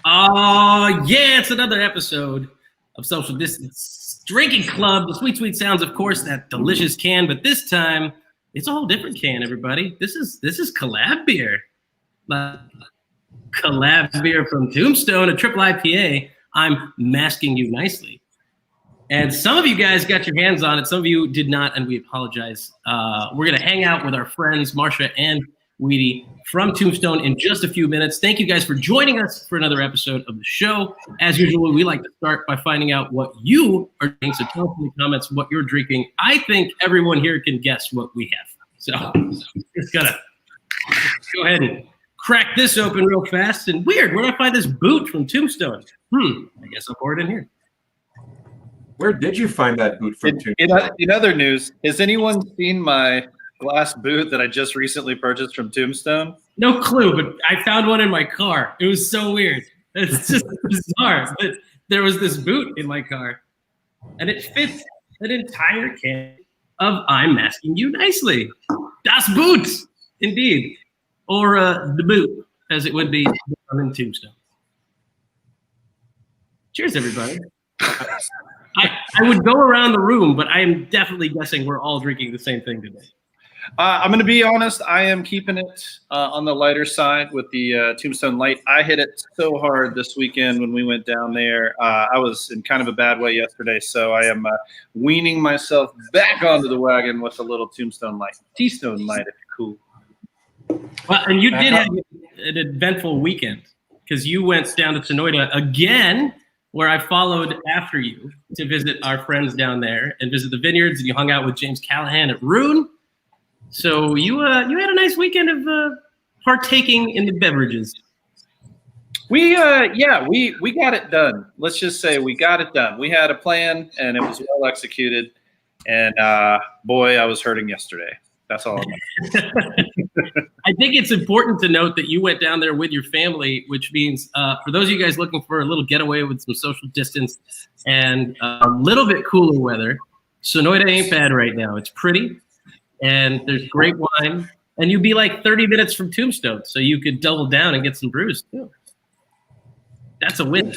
Oh, yeah, it's another episode of Social Distance Drinking Club. The sweet, sweet sounds, of course, that delicious can, but this time it's a whole different can, everybody. This is collab beer. Collab beer from Tombstone, a Triple IPA. I'm masking you nicely. And some of you guys got your hands on it. Some of you did not, and we apologize. We're going to hang out with our friends, Marsha and Weedy from Tombstone in just a few minutes. Thank you guys for joining us for another episode of the show. As usual, we like to start by finding out what you are drinking. So tell us in the comments what you're drinking. I think everyone here can guess what we have. So just gotta go ahead and crack this open real fast. And weird, where did I find this boot from Tombstone? I guess I'll pour it in here. Where did you find that boot from Tombstone? In other news, has anyone seen my glass boot that I just recently purchased from Tombstone? No clue, but I found one in my car. It was so weird. It's just bizarre. But there was this boot in my car, and it fits an entire can of I'm Masking You Nicely. Das Boot, indeed. Or the boot, as it would be in Tombstone. Cheers, everybody. I would go around the room, but I am definitely guessing we're all drinking the same thing today. I'm going to be honest. I am keeping it on the lighter side with the Tombstone Light. I hit it so hard this weekend when we went down there. I was in kind of a bad way yesterday, so I am weaning myself back onto the wagon with a little Tombstone Light. T-Stone Light, if you're cool. Well, and you did have an eventful weekend because you went down to Sonoyta again, where I followed after you to visit our friends down there and visit the vineyards, and you hung out with James Callahan at Rune. So you had a nice weekend of partaking in the beverages. We got it done. Let's just say we got it done. We had a plan, and it was well executed. And boy, I was hurting yesterday. That's all. I think it's important to note that you went down there with your family, which means for those of you guys looking for a little getaway with some social distance and a little bit cooler weather, Sonoyta ain't bad right now. It's pretty, and there's great wine, and you'd be like 30 minutes from Tombstone, so you could double down and get some brews too. That's a win.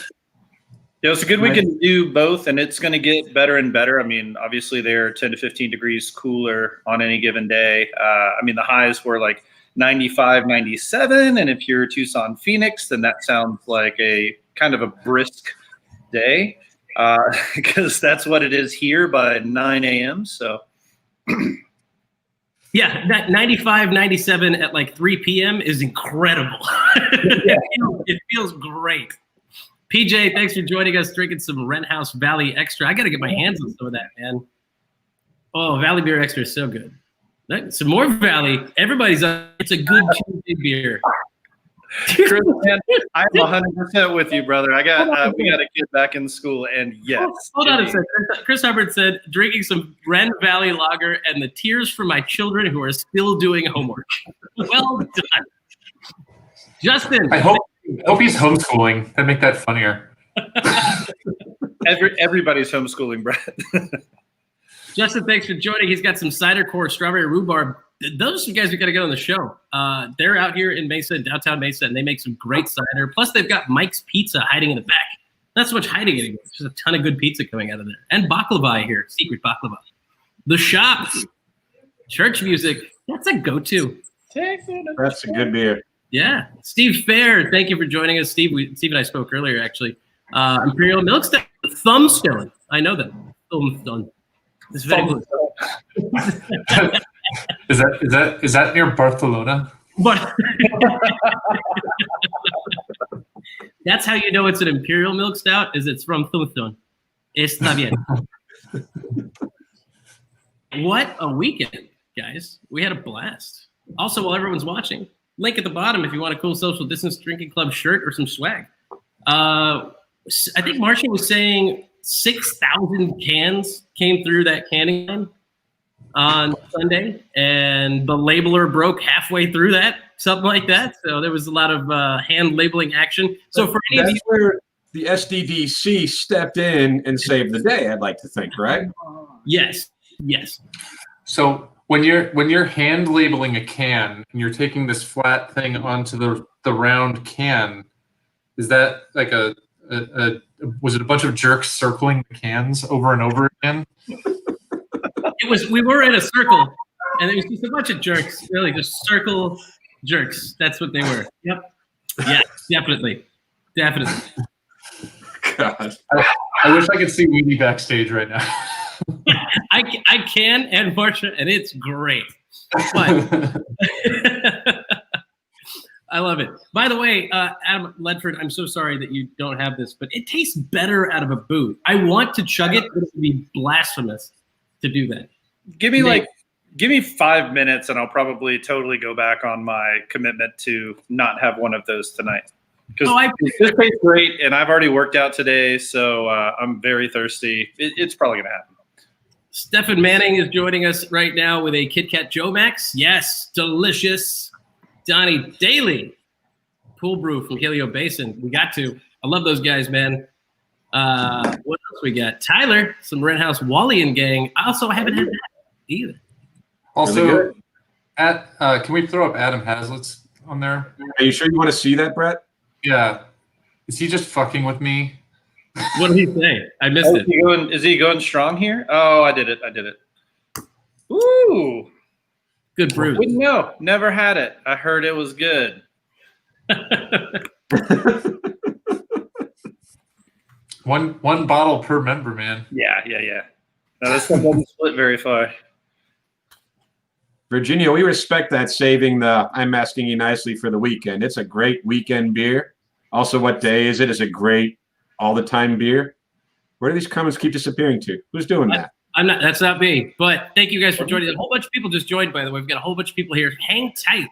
Yeah, it's a good weekend to do both, and it's going to get better and better. I mean, obviously they're 10 to 15 degrees cooler on any given day. I mean, the highs were like 95, 97, and if you're Tucson, Phoenix, then that sounds like a kind of a brisk day because that's what it is here by 9 a.m. So, yeah, that 95, 97 at like 3 p.m. is incredible. It feels great. PJ, thanks for joining us, drinking some Rent House Valley Extra. I got to get my hands on some of that, man. Oh, Valley Beer Extra is so good. Some more Valley. Everybody's on. It's a good Tuesday beer. Chris, man, I'm 100% with you, brother. We got a kid back in school, and yes. Hold on a second. Chris Hubbard said, drinking some Ren Valley Lager and the tears for my children who are still doing homework. Well done. Justin. I hope he's homeschooling. That'd make that funnier. Everybody's homeschooling, Brett. Justin, thanks for joining. He's got some cider core, strawberry rhubarb. Those are guys we got to get on the show. They're out here in Mesa, downtown Mesa, and they make some great cider. Plus, they've got Mike's Pizza hiding in the back. Not so much hiding anymore. There's a ton of good pizza coming out of there. And baklava here, secret baklava. The Shop, church music. That's a go-to. That's a good beer. Yeah. Steve Fair, thank you for joining us. Steve and I spoke earlier, actually. Imperial Milk Stout, Thumbstone. I know that. Thumbstone. It's very good. Is that near Barcelona? But that's how you know it's an Imperial Milk Stout, is it's from Tombstone. Está bien. What a weekend, guys. We had a blast. Also, while everyone's watching, link at the bottom if you want a cool social distance drinking club shirt or some swag. I think Marsha was saying 6,000 cans came through that canning line on Sunday, and the labeler broke halfway through that, something like that. So there was a lot of hand labeling action. So for any of you, where the SDDC stepped in and saved the day, I'd like to think, right? Yes. So when you're hand labeling a can and you're taking this flat thing onto the round can, Is that like was it a bunch of jerks circling the cans over and over again? We were in a circle, and it was just a bunch of jerks, really, just circle jerks. That's what they were. Yep. Yeah, definitely. God. I wish I could see Weedy backstage right now. I can, and Marsha, and it's great. But I love it. By the way, Adam Ledford, I'm so sorry that you don't have this, but it tastes better out of a booth. I want to chug it, but it would be blasphemous to do that. Give me 5 minutes, and I'll probably totally go back on my commitment to not have one of those tonight. Because this tastes great, and I've already worked out today, so I'm very thirsty. It's probably going to happen. Stephan Manning is joining us right now with a Kit Kat Joe Max. Yes, delicious. Donnie Daly, pool brew from Helio Basin. We got to. I love those guys, man. What else we got? Tyler, some Red House Wally and gang. I haven't had that either. Also, can we throw up Adam Hazlitt's on there? Are you sure you want to see that, Brett? Yeah. Is he just fucking with me? What did he say? I missed it. Is he going strong here? Oh, I did it. Ooh. Good brew. Wouldn't know. Never had it. I heard it was good. One bottle per member, man. Yeah. No, this one doesn't split very far. Virginia, we respect that, saving the I'm asking you nicely for the weekend. It's a great weekend beer. Also, what day is it? It's a great all-the-time beer. Where do these comments keep disappearing to? Who's doing that? That's not me. But thank you guys for joining. A whole bunch of people just joined, by the way. We've got a whole bunch of people here. Hang tight,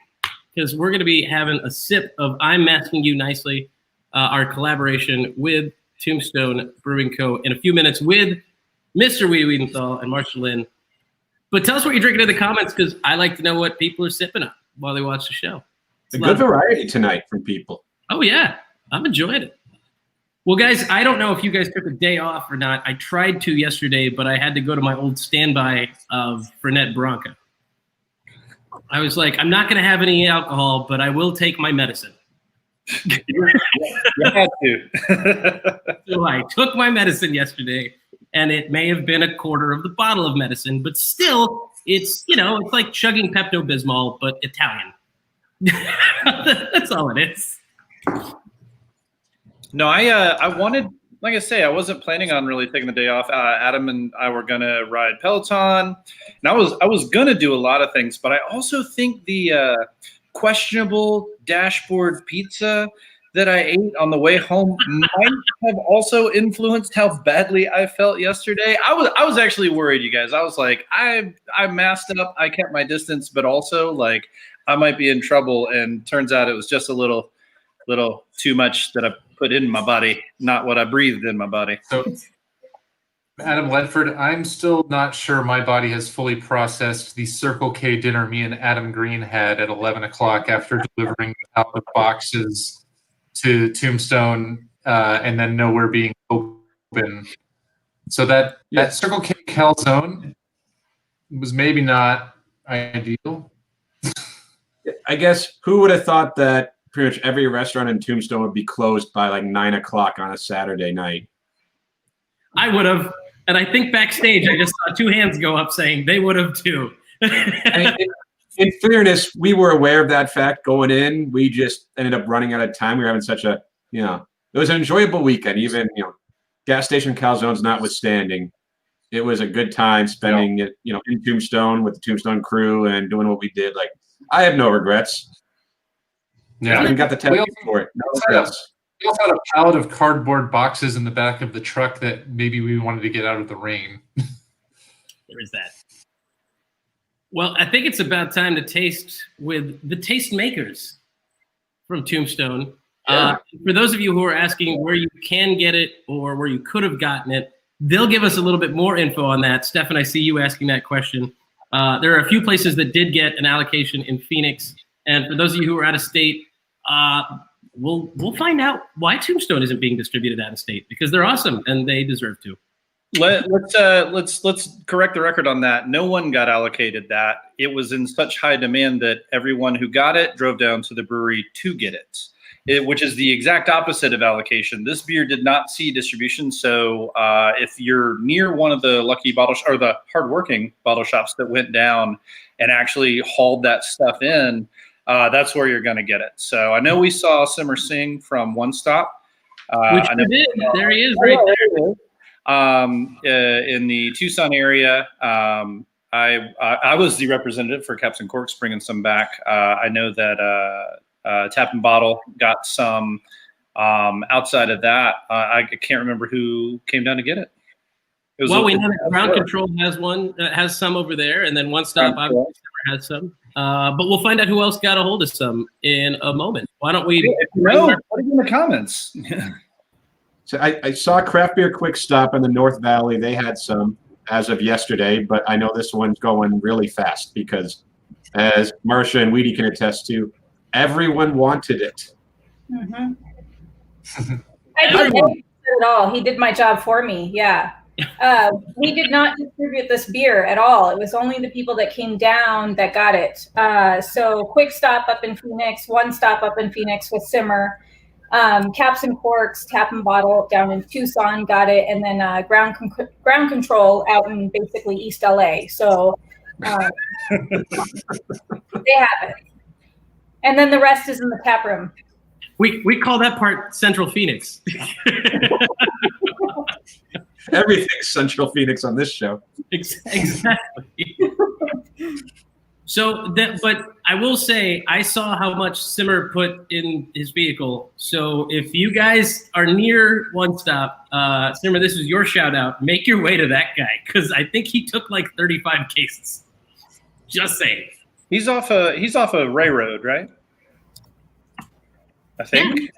because we're going to be having a sip of I'm Asking You Nicely, our collaboration with Tombstone Brewing Co. in a few minutes with Mr. Weedy Weidenthal and Marsha Lynne. But tell us what you're drinking in the comments, because I like to know what people are sipping on while they watch the show. It's a good variety tonight from people. Oh, yeah. I'm enjoying it. Well, guys, I don't know if you guys took a day off or not. I tried to yesterday, but I had to go to my old standby of Fernet Branca. I was like, I'm not going to have any alcohol, but I will take my medicine. You had to. So I took my medicine yesterday, and it may have been a quarter of the bottle of medicine, but still, it's like chugging Pepto-Bismol, but Italian. That's all it is. No, I wanted, like I say, I wasn't planning on really taking the day off. Adam and I were gonna ride Peloton, and I was gonna do a lot of things, but I also think the questionable dashboard pizza that I ate on the way home might have also influenced how badly I felt yesterday. I was actually worried, you guys. I was like, I masked up, I kept my distance, but also like I might be in trouble. And turns out it was just a little too much that I put in my body, not what I breathed in my body. So, Adam Ledford, I'm still not sure my body has fully processed the Circle K dinner me and Adam Green had at 11 o'clock after delivering out the boxes to Tombstone and then nowhere being open. So that Circle K calzone was maybe not ideal. I guess who would have thought that pretty much every restaurant in Tombstone would be closed by like 9 o'clock on a Saturday night? I would have. And I think backstage, I just saw two hands go up saying they would have too. In fairness, we were aware of that fact going in. We just ended up running out of time. We were having such a, it was an enjoyable weekend. Even, gas station calzones notwithstanding, it was a good time spending it, in Tombstone with the Tombstone crew and doing what we did. Like, I have no regrets. Yeah, we got the test for it. No regrets. We also had a pallet of cardboard boxes in the back of the truck that maybe we wanted to get out of the rain. There is that. Well, I think it's about time to taste with the taste makers from Tombstone. Yeah. For those of you who are asking where you can get it or where you could have gotten it, they'll give us a little bit more info on that. Stephan, I see you asking that question. There are a few places that did get an allocation in Phoenix. And for those of you who are out of state, we'll find out why Tombstone isn't being distributed out of state, because they're awesome and they deserve to. Let's correct the record on that. No one got allocated that. It was in such high demand that everyone who got it drove down to the brewery to get it. which is the exact opposite of allocation. This beer did not see distribution. So if you're near one of the lucky bottle or the hardworking bottle shops that went down and actually hauled that stuff in, that's where you're going to get it. So I know we saw Simmer Singh from One Stop. Which we did. There he is right there. In the Tucson area. I was the representative for Captain Corks bringing some back. I know that Tap and Bottle got some. Outside of that, I can't remember who came down to get it. Well, we know that Ground Control has some over there, and then One Stop obviously has some. But we'll find out who else got a hold of some in a moment. Why don't we? Put it in the comments. So I saw Craft Beer Quick Stop in the North Valley. They had some as of yesterday, but I know this one's going really fast because, as Marsha and Weedy can attest to, everyone wanted it. Mm-hmm. I didn't do it at all. He did my job for me. Yeah. We did not distribute this beer at all. It was only the people that came down that got it. So Quick Stop up in Phoenix, One Stop up in Phoenix with Simmer, Caps and Corks, Tap and Bottle down in Tucson got it, and then Ground Control out in basically East LA. So they have it. And then the rest is in the tap room. We call that part Central Phoenix. Everything's Central Phoenix on this show. Exactly. But I will say, I saw how much Simmer put in his vehicle. So if you guys are near One Stop, Simmer, this is your shout out. Make your way to that guy because I think he took like 35 cases. Just saying. He's off a Ray Road, right? I think.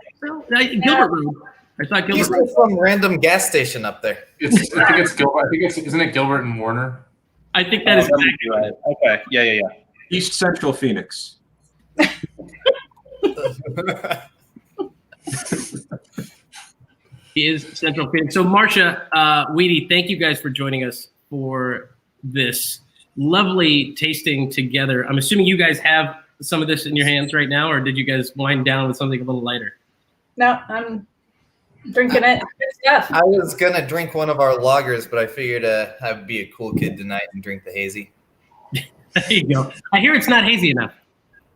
Yeah. Gilbert Road. I thought Gilbert. He's from random gas station up there. I think it's Gilbert. Isn't it Gilbert and Warner? I think that is exactly right. Okay. Yeah. East Central Phoenix. He is Central Phoenix. So Marsha, Weedy, thank you guys for joining us for this lovely tasting together. I'm assuming you guys have some of this in your hands right now, or did you guys wind down with something a little lighter? No, I'm drinking it. Good stuff. I was going to drink one of our lagers, but I figured I'd be a cool kid tonight and drink the hazy. There you go. I hear it's not hazy enough.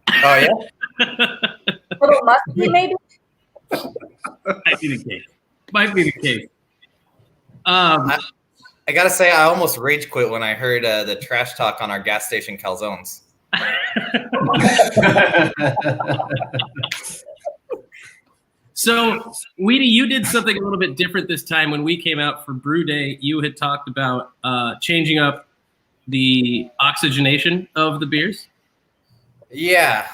Oh, yeah? A little musky, maybe? Might be the case. I got to say, I almost rage quit when I heard the trash talk on our gas station calzones. So, Weedy, you did something a little bit different this time. When we came out for Brew Day, you had talked about changing up the oxygenation of the beers. Yeah.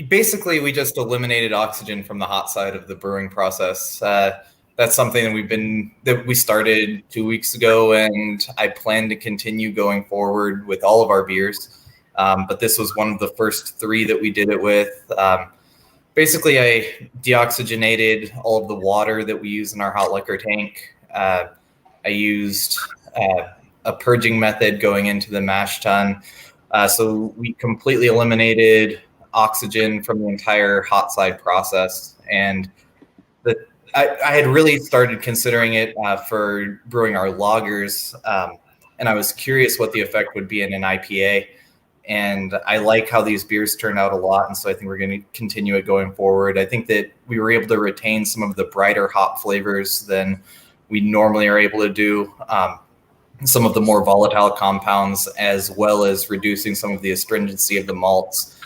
Basically, we just eliminated oxygen from the hot side of the brewing process. That's something that we started 2 weeks ago, and I plan to continue going forward with all of our beers. But this was one of the first 3 that we did it with. Basically, I deoxygenated all of the water that we use in our hot liquor tank. I used a purging method going into the mash tun. So we completely eliminated oxygen from the entire hot side process. And I had really started considering it for brewing our lagers. And I was curious what the effect would be in an IPA. And I like how these beers turned out a lot. And so I think we're going to continue it going forward. I think that we were able to retain some of the brighter hop flavors than we normally are able to do. Some of the more volatile compounds, as well as reducing some of the astringency of the malts.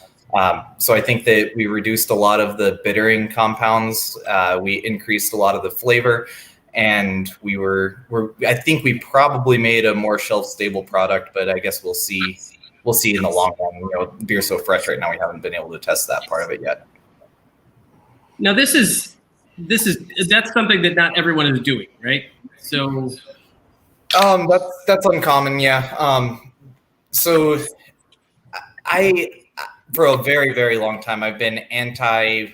So I think that we reduced a lot of the bittering compounds. We increased a lot of the flavor, and I think we probably made a more shelf-stable product, but I guess we'll see. We'll see in the long run. Beer's so fresh right now, we haven't been able to test that part of it yet. Now, that's something that not everyone is doing, right? So, that's uncommon, yeah. So I, for a very, very long time, I've been I've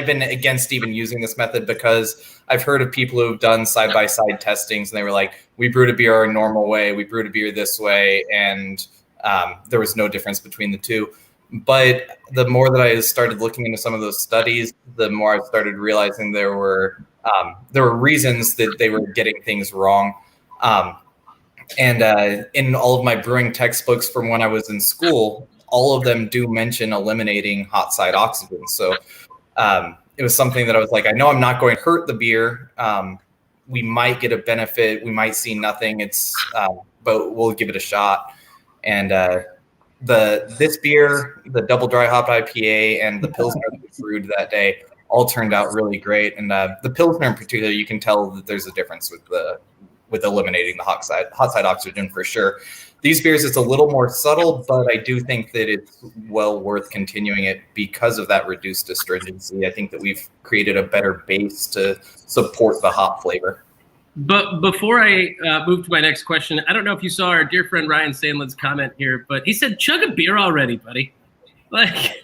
been against even using this method because I've heard of people who've done side-by-side testings, and they were like, we brewed a beer our normal way, we brewed a beer this way, and there was no difference between the two. But the more that I started looking into some of those studies, the more I started realizing there were reasons that they were getting things wrong. And in all of my brewing textbooks from when I was in school, all of them do mention eliminating hot side oxygen. So it was something that I was like, I know I'm not going to hurt the beer. We might get a benefit. We might see nothing. But we'll give it a shot. And this beer, the double dry hop IPA, and the Pilsner that we brewed that day all turned out really great. And the Pilsner in particular, you can tell that there's a difference with eliminating the hot side oxygen for sure. These beers, it's a little more subtle, but I do think that it's well worth continuing it because of that reduced astringency. I think that we've created a better base to support the hop flavor. But before I move to my next question, I don't know if you saw our dear friend Ryan Sandlin's comment here, but he said, "Chug a beer already, buddy." Like,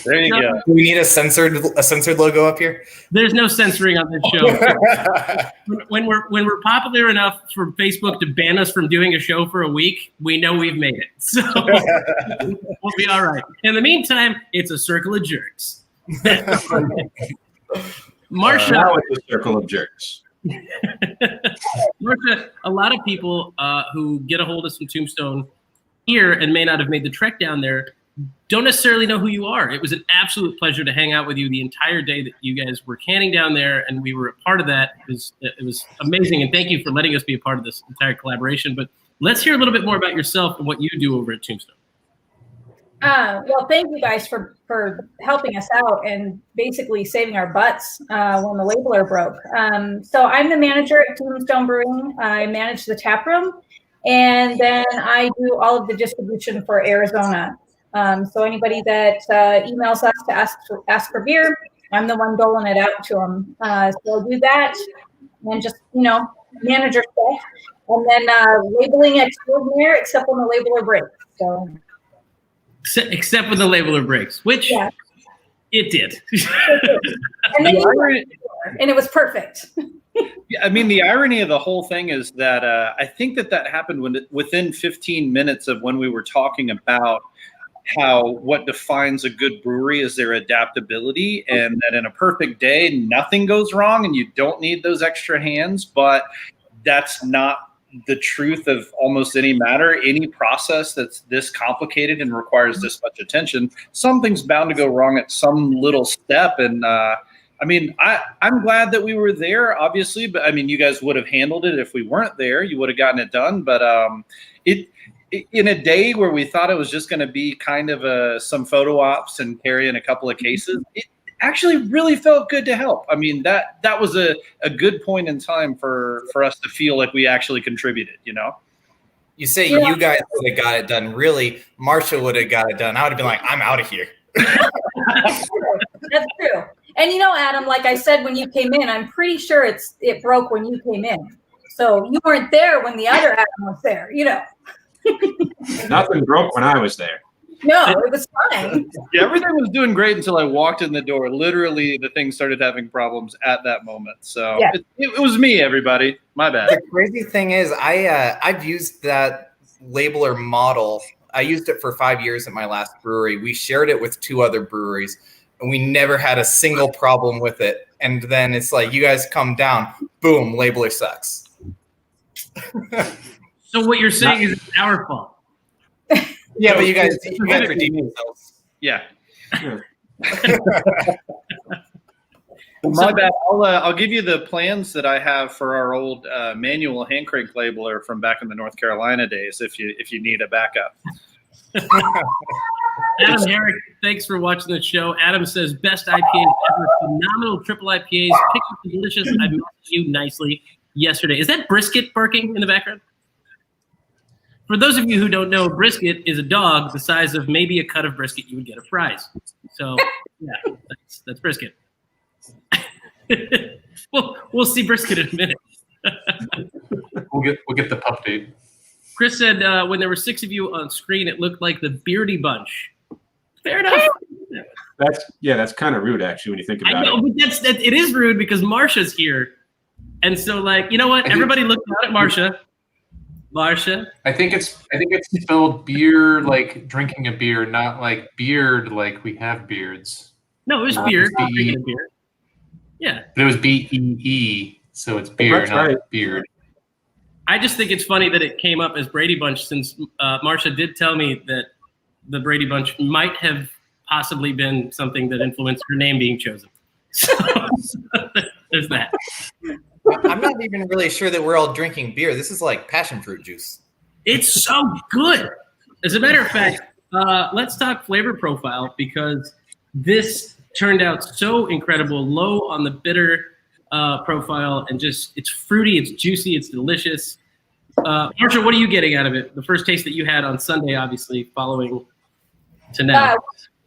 there you go. Do we need a censored logo up here? There's no censoring on this show. when we're popular enough for Facebook to ban us from doing a show for a week, we know we've made it. So we'll be all right. In the meantime, it's a circle of jerks. Marsha, now it's a circle of jerks. Marsha, a lot of people who get a hold of some Tombstone here and may not have made the trek down there don't necessarily know who you are. It was an absolute pleasure to hang out with you the entire day that you guys were canning down there, and we were a part of that. It was amazing, and thank you for letting us be a part of this entire collaboration. But let's hear a little bit more about yourself and what you do over at Tombstone. Well, thank you guys for helping us out and basically saving our butts when the labeler broke. So I'm the manager at Tombstone Brewing. I manage the tap room, and then I do all of the distribution for Arizona. So anybody that emails us to ask for beer, I'm the one doling it out to them. So I'll do that and just, manager stuff. And then labeling extraordinaire, except when the labeler breaks. So. Except when the labeler breaks, which it did. And it was perfect. I mean, the irony of the whole thing is that I think that happened within 15 minutes of when we were talking about what defines a good brewery is their adaptability, and that in a perfect day, nothing goes wrong and you don't need those extra hands. But that's not the truth of almost any matter, any process that's this complicated and requires this much attention. Something's bound to go wrong at some little step. And I'm glad that we were there, obviously, but I mean, you guys would have handled it if we weren't there. You would have gotten it done. But in a day where we thought it was just going to be kind of some photo ops and carry in a couple of cases, it actually really felt good to help. I mean, that was a good point in time for us to feel like we actually contributed, You say you guys would have got it done. Really, Marsha would have got it done. I would have been like, I'm out of here. That's true. And Adam, like I said, when you came in, I'm pretty sure it broke when you came in. So you weren't there when the other Adam was there, Nothing broke when I was there. No, it was fine. Yeah, everything was doing great until I walked in the door. Literally, the thing started having problems at that moment. So it was me, everybody. My bad. The crazy thing is, I've used that labeler model. I used it for 5 years at my last brewery. We shared it with 2 other breweries, and we never had a single problem with it. And then it's like, you guys come down, boom, labeler sucks. So what you're saying is it's our fault. Yeah, but you guys redeem yourselves. Yeah. My bad. I'll give you the plans that I have for our old manual hand crank labeler from back in the North Carolina days. If you need a backup. Adam Herrick, thanks for watching the show. Adam says best IPAs ever, phenomenal triple IPAs, pickles delicious. I messaged you nicely yesterday. Is that Brisket barking in the background? For those of you who don't know, Brisket is a dog the size of maybe a cut of brisket you would get at Fry's. So, yeah, that's Brisket. We'll see Brisket in a minute. We'll get the pup date. Chris said when there were 6 of you on screen, it looked like the Beardy Bunch. Fair enough. That's kind of rude, actually, when you think about I know, it. but it is rude because Marsha's here. And so, like, you know what? Everybody looked out at Marsha. Marsha. I think it's spelled beer like drinking a beer, not like beard like we have beards. No, it was beer. It's B-E. Beer. Yeah. But it was BEE, so it's beer, That's not right. beard. I just think it's funny that it came up as Brady Bunch, since Marsha did tell me that the Brady Bunch might have possibly been something that influenced her name being chosen. So there's that. I'm not even really sure that we're all drinking beer. This is like passion fruit juice. It's so good. As a matter of fact, let's talk flavor profile, because this turned out so incredible, low on the bitter profile, and just it's fruity, it's juicy, it's delicious. Marsha, what are you getting out of it? The first taste that you had on Sunday, obviously, following to now.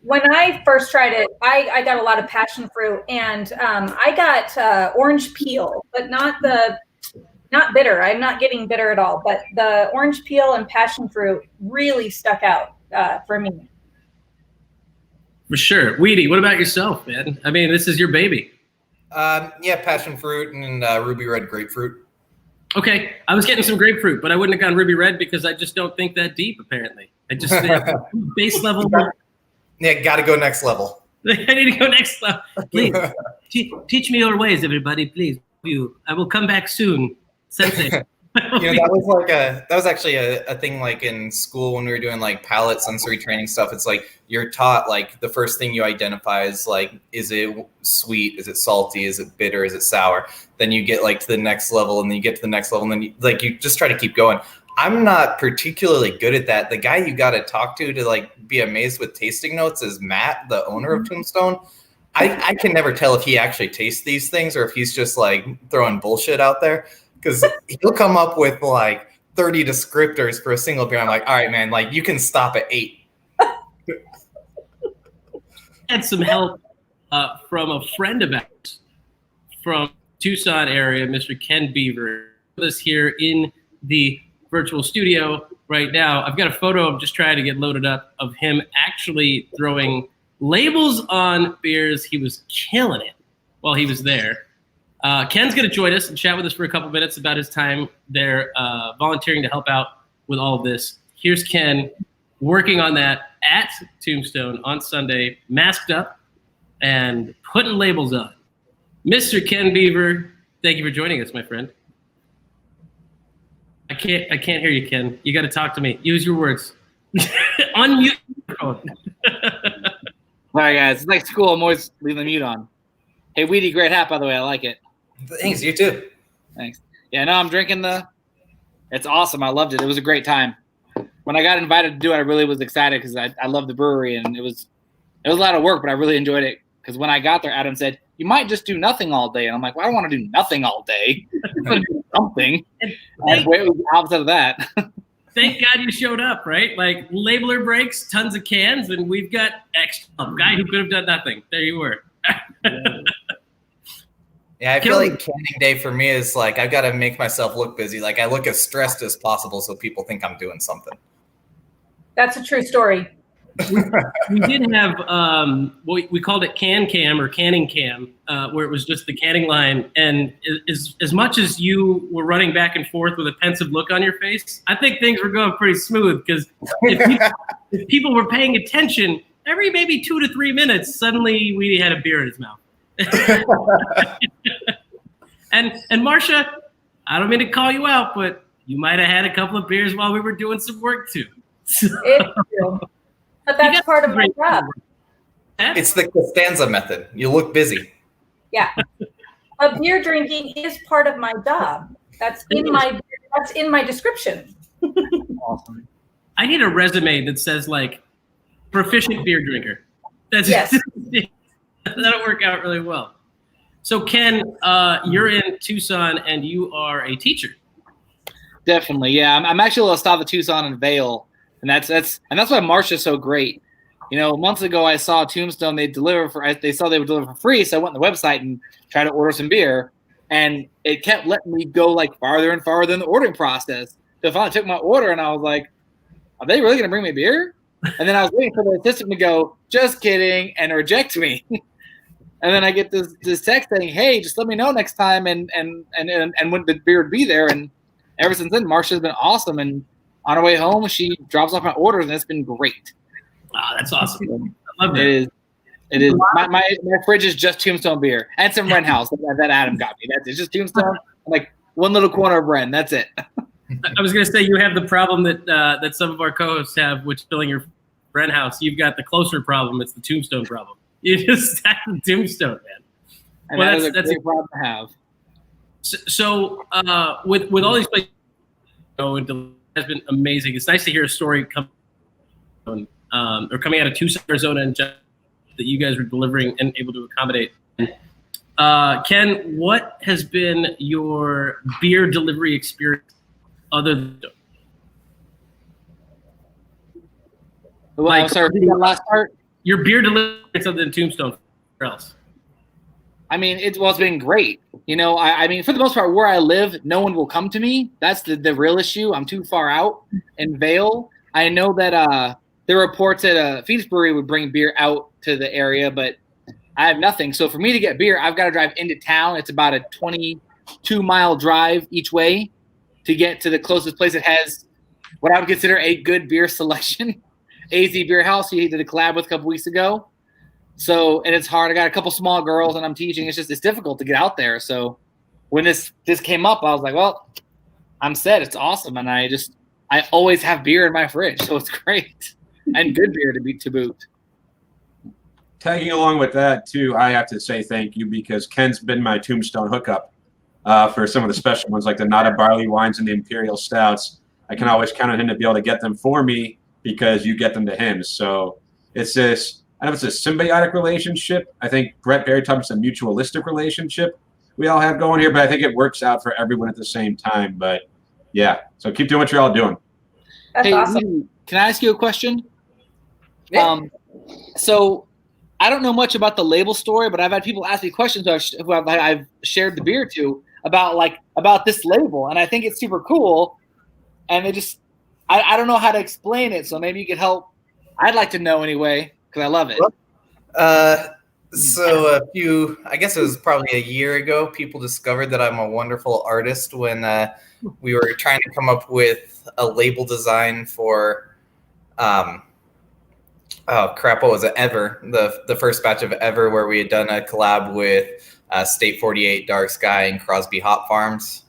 When I first tried it, I got a lot of passion fruit, and I got orange peel, but not bitter. I'm not getting bitter at all, but the orange peel and passion fruit really stuck out for me. For sure. Weedy, what about yourself, man? I mean, this is your baby. Yeah, passion fruit and ruby red grapefruit. Okay, I was getting some grapefruit, but I wouldn't have gone ruby red because I just don't think that deep, apparently. I just base level. Yeah, got to go next level. I need to go next level. Please, teach me your ways, everybody, please. I will come back soon. Sensei. That was actually a thing like in school when we were doing like palate sensory training stuff. It's like you're taught like the first thing you identify is like, is it sweet? Is it salty? Is it bitter? Is it sour? Then you get like to the next level, and then you get to the next level, and then you just try to keep going. I'm not particularly good at that. The guy you got to talk to like be amazed with tasting notes is Matt, the owner of Tombstone. I can never tell if he actually tastes these things or if he's just like throwing bullshit out there, because he'll come up with like 30 descriptors for a single beer. I'm like, all right, man, like you can stop at 8. Had some help from a friend of ours from Tucson area, Mr. Ken Beaver, with us here in the virtual studio right now. I've got a photo of just trying to get loaded up of him actually throwing labels on beers. He was killing it while he was there. Ken's going to join us and chat with us for a couple minutes about his time there, volunteering to help out with all of this. Here's Ken working on that at Tombstone on Sunday, masked up and putting labels on. Mr. Ken Beaver, thank you for joining us, my friend. I can't hear you, Ken. You got to talk to me. Use your words. Unmute your phone. All right, guys. It's like school. I'm always leaving the mute on. Hey, Weedy, great hat, by the way. I like it. Thanks, you too. Thanks. Yeah, no, I'm drinking it's awesome. I loved it. It was a great time. When I got invited to do it, I really was excited because I love the brewery, and it was a lot of work, but I really enjoyed it. Because when I got there, Adam said, you might just do nothing all day. And I'm like, well, I don't want to do nothing all day. I want to do something. And it was the opposite of that. Thank God you showed up, right? Like, labeler breaks, tons of cans, and we've got a guy who could have done nothing. There you were. Yeah, I feel like canning day for me is like I've got to make myself look busy. Like I look as stressed as possible so people think I'm doing something. That's a true story. We did have we called it can cam or canning cam, where it was just the canning line. And as much as you were running back and forth with a pensive look on your face, I think things were going pretty smooth, because if people were paying attention, every maybe 2 to 3 minutes, suddenly Weedy had a beer in his mouth. and Marsha, I don't mean to call you out, but you might have had a couple of beers while we were doing some work too. It's true. But that's part of my job. It's the Costanza method. You look busy. Yeah. But beer drinking is part of my job. That's in my description. Awesome. I need a resume that says like proficient beer drinker. That's yes. That'll work out really well. So Ken, you're in Tucson and you are a teacher. Definitely, yeah. I'm actually a little stop at Tucson and Vail, and that's why Marsha's so great. You know, months ago I saw Tombstone. They saw they would deliver for free, so I went on the website and tried to order some beer, and it kept letting me go like farther and farther in the ordering process. So I finally took my order, and I was like, "Are they really going to bring me beer?" And then I was waiting for the assistant to go, "Just kidding," and reject me. And then I get this text saying, "Hey, just let me know next time," and when the beer would be there. And ever since then, Marsha's been awesome. And on her way home, she drops off my orders, and it's been great. Wow, that's awesome. I love that. It is. My fridge is just Tombstone beer and some Wren House that Adam got me. That's it. It's just Tombstone, like one little corner of Wren. That's it. I was going to say you have the problem that some of our co-hosts have, which filling your Wren House. You've got the closer problem. It's the Tombstone problem. You just stack the Tombstone, man. And well, that's a problem to have. So with all these places, it has been amazing. It's nice to hear a story coming out of Tucson, Arizona, and that you guys were delivering and able to accommodate. Ken, what has been your beer delivery experience other than? Well, I'm sorry, repeat that last part. Your beer delivery other than Tombstone. Where else? I mean, it's been great. You know, I mean, for the most part, where I live, no one will come to me. That's the real issue. I'm too far out in Vail. I know that there were reports that Phoenix Brewery would bring beer out to the area, but I have nothing. So for me to get beer, I've got to drive into town. It's about a 22-mile drive each way to get to the closest place that has what I would consider a good beer selection. AZ Beer House, who he did a collab with a couple weeks ago. So, and it's hard. I got a couple small girls and I'm teaching. It's difficult to get out there. So when this came up, I was like, well, I'm set. It's awesome. And I always have beer in my fridge. So it's great. And good beer to boot. Tagging along with that too, I have to say thank you because Ken's been my Tombstone hookup for some of the special ones like the Nata Barley wines and the Imperial Stouts. I can always count on him to be able to get them for me because you get them to him. So it's this, I don't know if it's a symbiotic relationship. I think Brett Berry talks about a mutualistic relationship we all have going here, but I think it works out for everyone at the same time. But yeah, so keep doing what you're all doing. That's awesome. Weedy, can I ask you a question? Yeah. So I don't know much about the label story, but I've had people ask me questions who I've shared the beer to about this label, and I think it's super cool. And I don't know how to explain it, so maybe you could help. I'd like to know anyway because I love it. So I guess it was probably a year ago, people discovered that I'm a wonderful artist when we were trying to come up with a label design for what was it? Ever, the first batch of Ever, where we had done a collab with State 48, Dark Sky, and Crosby Hop Farms.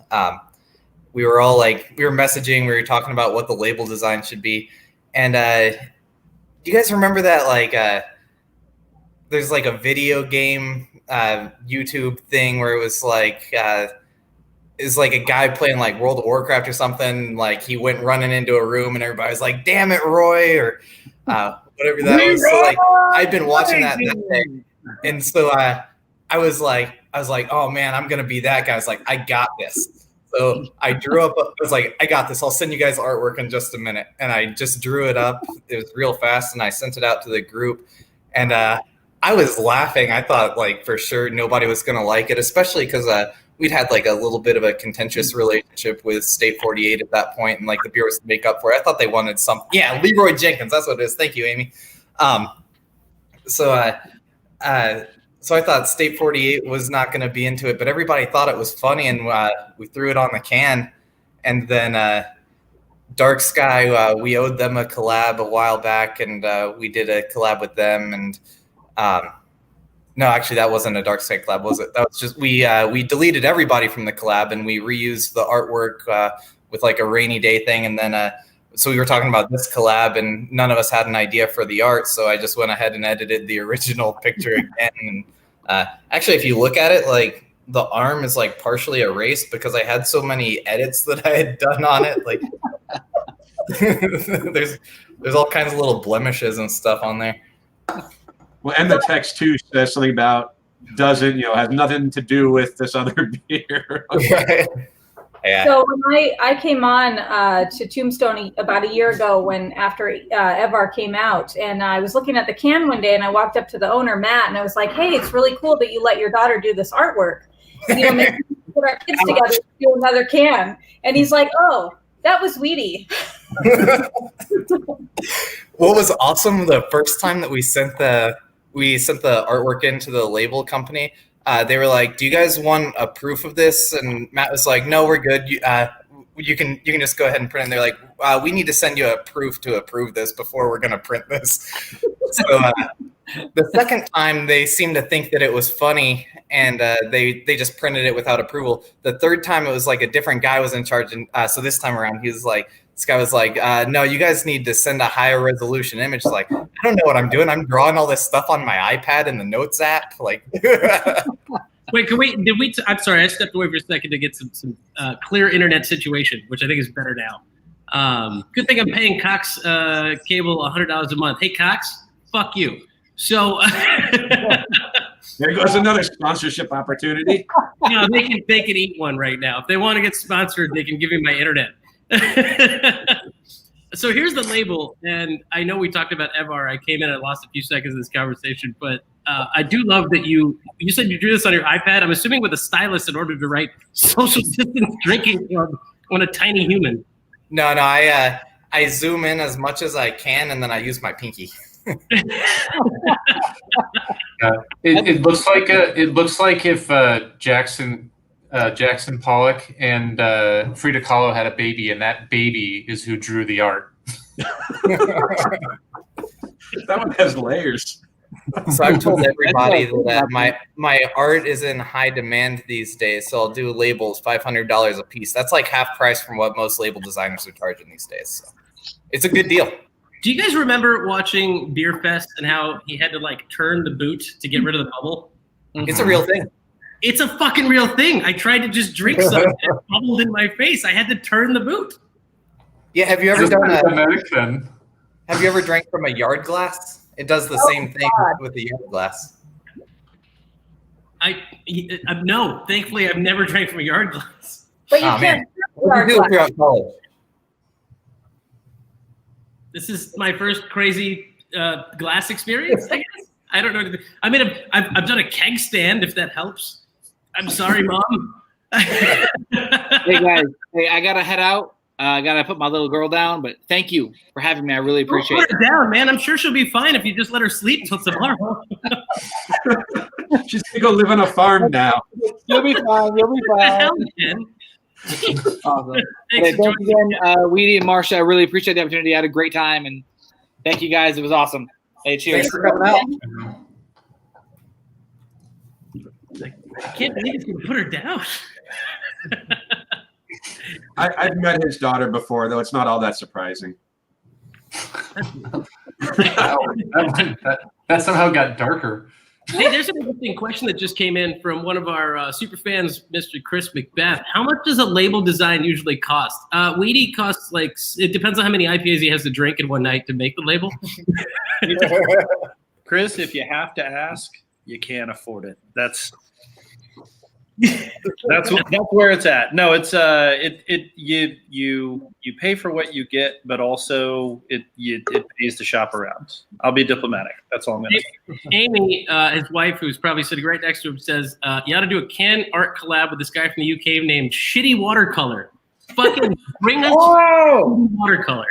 We were all messaging, we were talking about what the label design should be. And do you guys remember that there's like a video game YouTube thing where it was is like a guy playing like World of Warcraft or something, like he went running into a room and everybody was like, "Damn it, Roy," or whatever that was. So I'd been watching that day, and so I was like, oh man, I'm gonna be that guy. I was like, I got this. So I drew up. I was like, I got this. I'll send you guys artwork in just a minute. And I just drew it up. It was real fast, and I sent it out to the group. And I was laughing. I thought for sure nobody was gonna like it, especially because we'd had a little bit of a contentious relationship with State 48 at that point, and the beer was to make up for it. I thought they wanted something. Yeah, Leroy Jenkins. That's what it is. Thank you, Amy. So I thought State 48 was not going to be into it, but everybody thought it was funny, and we threw it on the can. And then Dark Sky, we owed them a collab a while back, and we did a collab with them. And no, actually, that wasn't a Dark Sky collab, was it? That was just we deleted everybody from the collab, and we reused the artwork with a rainy day thing. And then so we were talking about this collab, and none of us had an idea for the art, so I just went ahead and edited the original picture again. And actually, if you look at it, the arm is partially erased because I had so many edits that I had done on it. There's all kinds of little blemishes and stuff on there. Well, and the text too says something about has nothing to do with this other beer. Right. Yeah. So when I came on to Tombstone about a year ago, after Evar came out, and I was looking at the can one day, and I walked up to the owner, Matt, and I was like, "Hey, it's really cool that you let your daughter do this artwork. Maybe we can put our kids together to do another can." And he's like, "Oh, that was Weedy." What was awesome the first time that we sent we sent the artwork into the label company. They were like, "Do you guys want a proof of this?" And Matt was like, "No, we're good. You can just go ahead and print it." And they're like, "We need to send you a proof to approve this before we're going to print this." So the second time, they seemed to think that it was funny, and they just printed it without approval. The third time, it was like a different guy was in charge, and so this time around, this guy was like, "No, you guys need to send a higher resolution image." Like, I don't know what I'm doing. I'm drawing all this stuff on my iPad in the Notes app. Like, Wait, I'm sorry, I stepped away for a second to get some clear internet situation, which I think is better now. Good thing I'm paying Cox Cable $100 a month. Hey, Cox, fuck you. So there goes another sponsorship opportunity. They can eat one right now. If they want to get sponsored, they can give me my internet. So here's the label, and I know we talked about Evar. I came in and lost a few seconds of this conversation, but I do love that you said you drew this on your iPad. I'm assuming with a stylus in order to write social distance drinking club on a tiny human. No, I zoom in as much as I can, and then I use my pinky. It looks like if Jackson Pollock and Frida Kahlo had a baby, and that baby is who drew the art. That one has layers. So I've told everybody that my art is in high demand these days. So I'll do labels $500 a piece. That's like half price from what most label designers are charging these days. So it's a good deal. Do you guys remember watching Beer Fest and how he had to like turn the boot to get rid of the bubble? Mm-hmm. It's a real thing. It's a fucking real thing. I tried to just drink something and it bubbled in my face. I had to turn the boot. Yeah, have you ever done that? Have you ever drank from a yard glass? It does the same thing with the yard glass. No, thankfully I've never drank from a yard glass. But you can't. What do you do if you're out of college? This is my first crazy glass experience, I guess. I don't know. I mean, I've done a keg stand, if that helps. I'm sorry, Mom. Hey, guys. Hey, I got to head out. I got to put my little girl down, but thank you for having me. I really appreciate it. Put her down, man. I'm sure she'll be fine if you just let her sleep until tomorrow. She's going to go live on a farm now. You'll be fine. You'll be fine. Awesome. Thanks again, Weedy and Marsha. I really appreciate the opportunity. I had a great time, and thank you guys. It was awesome. Hey, cheers. Thanks for coming out. I can't believe he's going to put her down. I've met his daughter before, though. It's not all that surprising. That somehow got darker. Hey, there's an interesting question that just came in from one of our super fans, Mr. Chris McBeth. How much does a label design usually cost? Weedy costs it depends on how many IPAs he has to drink in one night to make the label. Chris, if you have to ask, you can't afford it. That's where it's at. No, it's you pay for what you get, but also it pays to shop around. I'll be diplomatic. That's all I'm gonna say. Amy, his wife, who's probably sitting right next to him, says you ought to do a can art collab with this guy from the UK named Shitty Watercolor. Fucking bring us watercolor.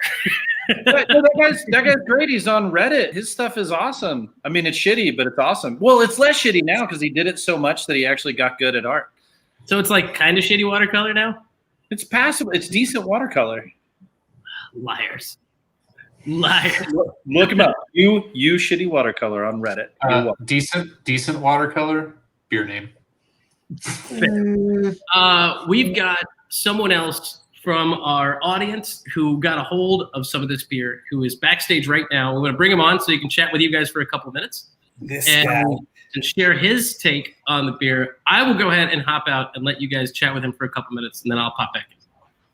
that guy's great. He's on Reddit. His stuff is awesome. I mean, it's shitty, but it's awesome. Well, it's less shitty now because he did it so much that he actually got good at art. So it's like kind of shitty watercolor now? It's passable. It's decent watercolor. Liars. Look him up. You shitty watercolor on Reddit. Decent watercolor. Beer name. We've got someone else from our audience who got a hold of some of this beer, who is backstage right now. We're going to bring him on so he can chat with you guys for a couple of minutes and share his take on the beer. I will go ahead and hop out and let you guys chat with him for a couple of minutes, and then I'll pop back in.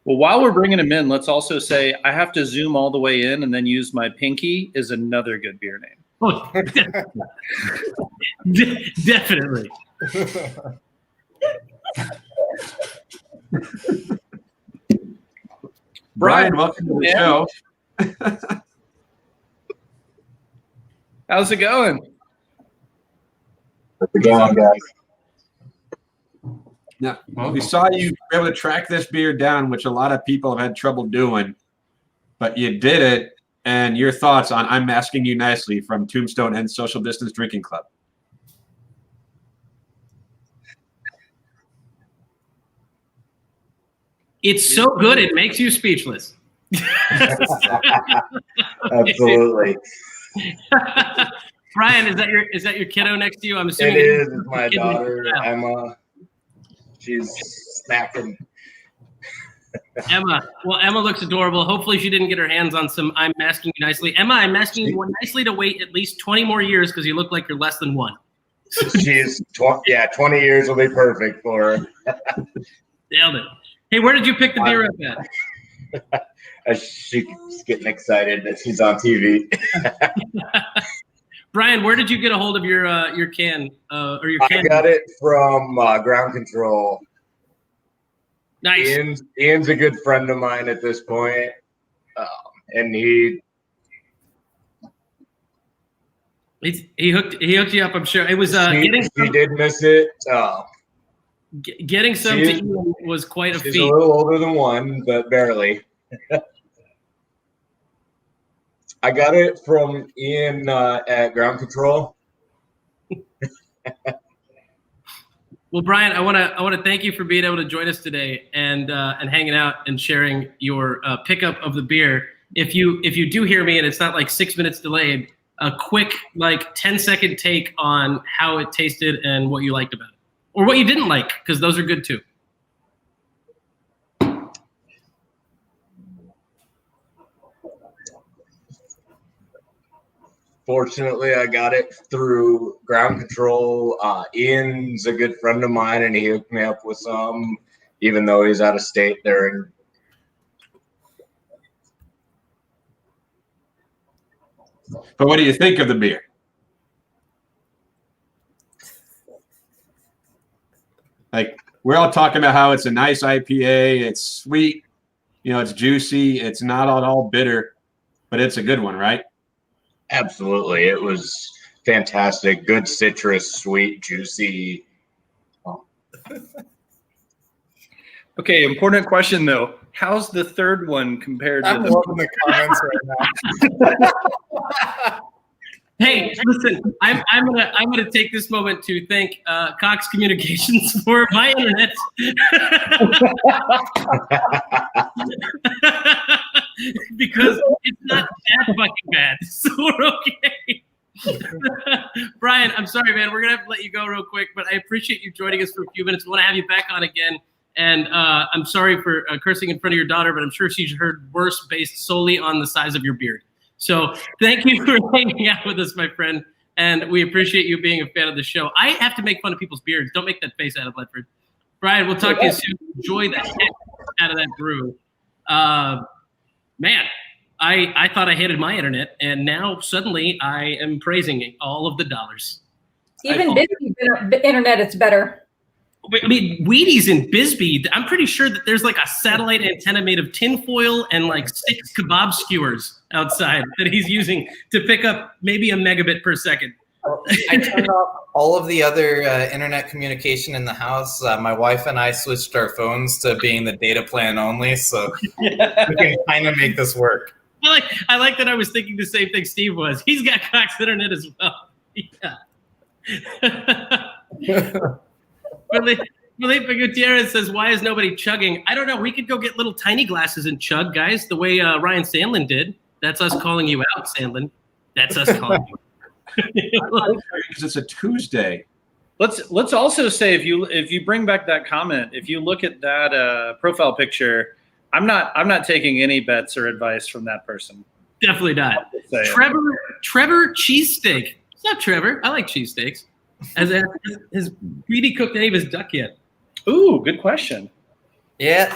Well, while we're bringing him in, let's also say I have to zoom all the way in and then use my pinky is another good beer name. Oh, definitely. Brian, welcome to the show. How's it going? How's it going, guys? Now, we saw you were able to track this beer down, which a lot of people have had trouble doing, but you did it. and your thoughts on I'm Asking You Nicely from Tombstone and Social Distance Drinking Club. It's so good it makes you speechless. Absolutely. Brian, is that your kiddo next to you? I'm assuming It is. It's my daughter, Emma. She's snacking. Emma. Well, Emma looks adorable. Hopefully she didn't get her hands on some I'm Asking You Nicely. Emma, I'm asking you nicely to wait at least 20 more years because you look like you're less than 1. She's 20 years will be perfect for her. Nailed it. Hey, where did you pick the beer up at? She's getting excited that she's on TV. Brian, where did you get a hold of your can or your can? I got it from Ground Control. Nice. Ian's a good friend of mine at this point, and he hooked you up. I'm sure it was. He did miss it. Getting some to Ian was quite a feat. She's a little older than 1, but barely. I got it from Ian at Ground Control. Well, Brian, I want to thank you for being able to join us today and hanging out and sharing your pickup of the beer. If you do hear me and it's not like 6 minutes delayed, a quick 10-second take on how it tasted and what you liked about it, or what you didn't like, because those are good too. Fortunately, I got it through Ground Control. Ian's a good friend of mine, and he hooked me up with some, even though he's out of state there. But what do you think of the beer? Like, we're all talking about how it's a nice IPA, it's sweet, it's juicy, it's not at all bitter, but it's a good one, right? Absolutely. It was fantastic. Good citrus, sweet, juicy. Okay, important question though. How's the third one compared to I'm loving the comments right now. Hey, listen, I'm gonna take this moment to thank Cox Communications for my internet. Because it's not that fucking bad, so we're okay. Brian, I'm sorry, man. We're gonna have to let you go real quick, but I appreciate you joining us for a few minutes. We want to have you back on again. And I'm sorry for cursing in front of your daughter, but I'm sure she's heard worse based solely on the size of your beard. So thank you for hanging out with us, my friend. And we appreciate you being a fan of the show. I have to make fun of people's beards. Don't make that face out of Ledford. Brian, we'll talk to you soon. Enjoy the heck out of that brew. Man, I thought I hated my internet, and now suddenly I am praising all of the dollars. Even Bisbee's internet, it's better. I mean, Weedy's in Bisbee. I'm pretty sure that there's like a satellite antenna made of tinfoil and like 6 kebab skewers outside that he's using to pick up maybe a megabit per second. I turned off all of the other internet communication in the house. My wife and I switched our phones to being the data plan only, so we can kind of make this work. I like that I was thinking the same thing Steve was. He's got Cox internet as well. Yeah. Felipe Gutierrez says, why is nobody chugging? I don't know. We could go get little tiny glasses and chug, guys, the way Ryan Sandlin did. That's us calling you out, Sandlin. That's us calling you out. Because it's a Tuesday. Let's also say if you bring back that comment, if you look at that profile picture, I'm not taking any bets or advice from that person. Definitely not. Trevor Cheesesteak. It's not Trevor. I like cheesesteaks. Has Weedy cooked any of his duck yet? Ooh, good question. Yeah.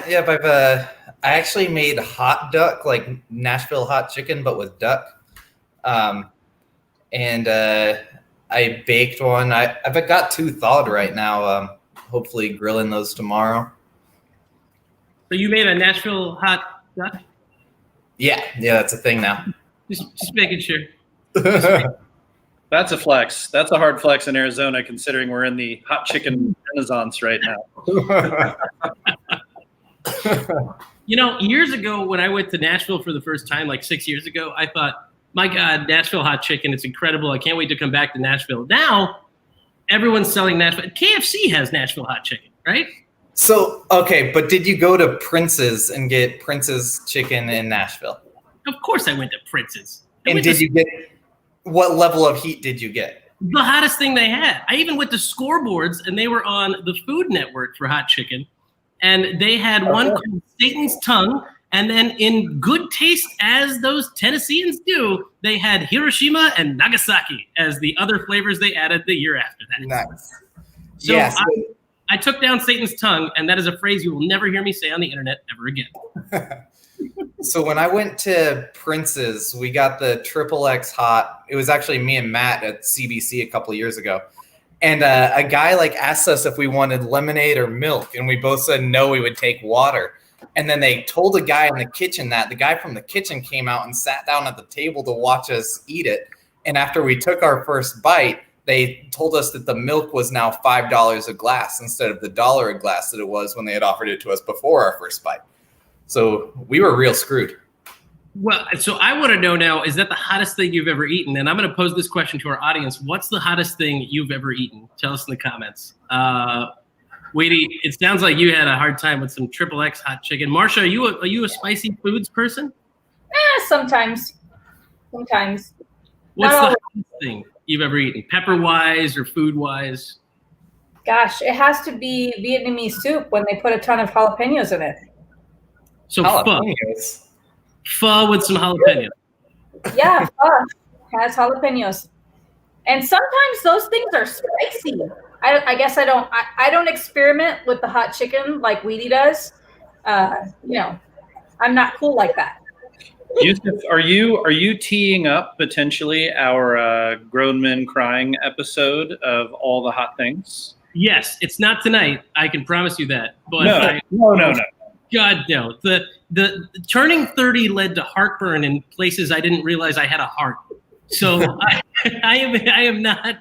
I actually made hot duck, like Nashville hot chicken, but with duck. And I baked one. I've got 2 thawed right now. Hopefully grilling those tomorrow. So you made a Nashville hot duck? Yeah, that's a thing now. Just making sure. That's a flex. That's a hard flex in Arizona, considering we're in the hot chicken renaissance right now. You know, years ago when I went to Nashville for the first time, like 6 years ago, I thought, my God, Nashville hot chicken, it's incredible. I can't wait to come back to Nashville. Now, everyone's selling Nashville. KFC has Nashville hot chicken, right? So, okay, but did you go to Prince's and get Prince's chicken in Nashville? Of course I went to Prince's. And did you get, what level of heat did you get? The hottest thing they had. I even went to Scoreboards, and they were on the Food Network for hot chicken. And they had one called Satan's Tongue. And then in good taste, as those Tennesseans do, they had Hiroshima and Nagasaki as the other flavors they added the year after that. Nice. So yes. I took down Satan's Tongue, and that is a phrase you will never hear me say on the internet ever again. So when I went to Prince's, we got the Triple X Hot. It was actually me and Matt at CBC a couple of years ago. And a guy asked us if we wanted lemonade or milk, and we both said no, we would take water. And then they told the guy in the kitchen that the guy from the kitchen came out and sat down at the table to watch us eat it. And after we took our first bite, they told us that the milk was now $5 a glass instead of the $1 a glass that it was when they had offered it to us before our first bite. So we were real screwed. Well, so I want to know now, is that the hottest thing you've ever eaten? And I'm going to pose this question to our audience. What's the hottest thing you've ever eaten? Tell us in the comments. Weedy, it sounds like you had a hard time with some Triple X hot chicken. Marsha, are you a spicy foods person? Sometimes. What's the hottest thing you've ever eaten, pepper-wise or food-wise? Gosh, it has to be Vietnamese soup when they put a ton of jalapenos in it. So pho with some jalapenos. Yeah, pho has jalapenos. And sometimes those things are spicy. I guess I don't experiment with the hot chicken like Weedy does. I'm not cool like that. Yusuf, are you teeing up potentially our Grown Men Crying episode of all the hot things? Yes, it's not tonight. I can promise you that. But No. God, no. The turning 30 led to heartburn in places I didn't realize I had a heart. So I am not.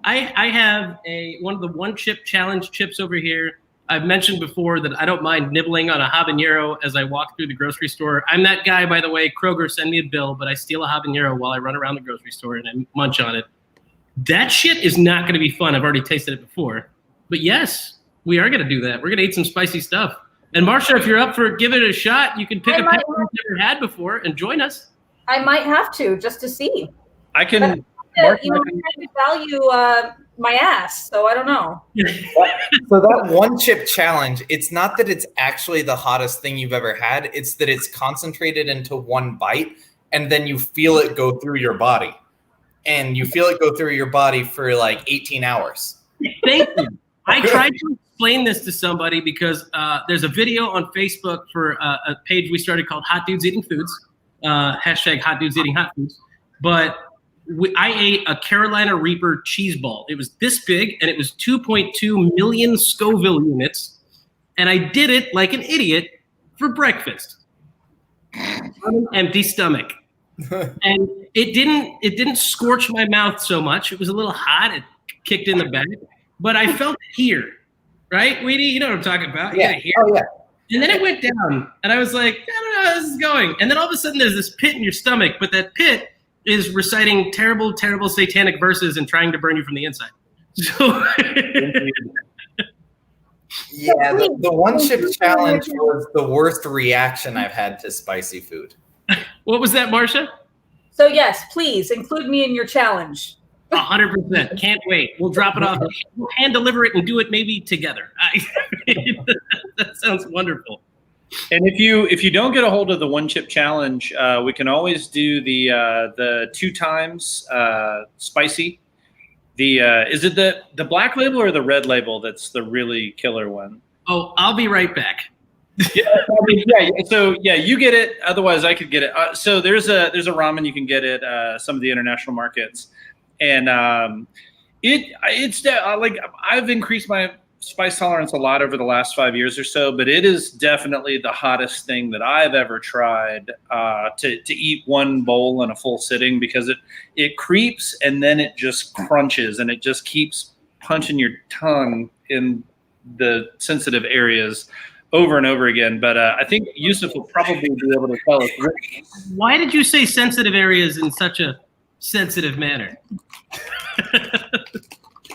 I have one of the one chip challenge chips over here. I've mentioned before that I don't mind nibbling on a habanero as I walk through the grocery store. I'm that guy, by the way. Kroger, send me a bill, but I steal a habanero while I run around the grocery store and I munch on it. That shit is not going to be fun. I've already tasted it before. But yes, we are going to do that. We're going to eat some spicy stuff. And Marsha, if you're up for giving it a shot, you can pick a pepper you've never had before and join us. I might have to just to see. I can. I value my ass, so I don't know. So that one chip challenge, it's not that it's actually the hottest thing you've ever had. It's that it's concentrated into one bite, and then you feel it go through your body. And you feel it go through your body for 18 hours. Thank you. I tried to explain this to somebody because there's a video on Facebook for a page we started called Hot Dudes Eating Foods, hashtag Hot Dudes Eating Hot Foods. But I ate a Carolina Reaper cheese ball. It was this big, and it was 2.2 million Scoville units. And I did it like an idiot for breakfast on an empty stomach. And it didn't scorch my mouth so much. It was a little hot. It kicked in the back. But I felt it here. Right, Weedy? You know what I'm talking about. You Yeah. got it here. Oh, yeah. And then it went down. And I was like, I don't know how this is going. And then all of a sudden there's this pit in your stomach. But that pit is reciting terrible, terrible satanic verses and trying to burn you from the inside. So yeah, the one chip challenge was the worst reaction I've had to spicy food. What was that, Marsha? So yes, please include me in your challenge. 100%. Can't wait. We'll drop it off. We'll hand deliver it and do it maybe together. That sounds wonderful. And if you don't get a hold of the one chip challenge, we can always do the 2 times spicy. Is it the black label or the red label that's the really killer one? Oh, I'll be right back. Yeah. So you get it. Otherwise, I could get it. So there's a ramen you can get at some of the international markets, and it's I've increased my spice tolerance a lot over the last 5 years or so, but it is definitely the hottest thing that I've ever tried to eat one bowl in a full sitting, because it creeps and then it just crunches and it just keeps punching your tongue in the sensitive areas. over and over again. But I think Yusuf will probably be able to tell us. Why did you say sensitive areas in such a sensitive manner?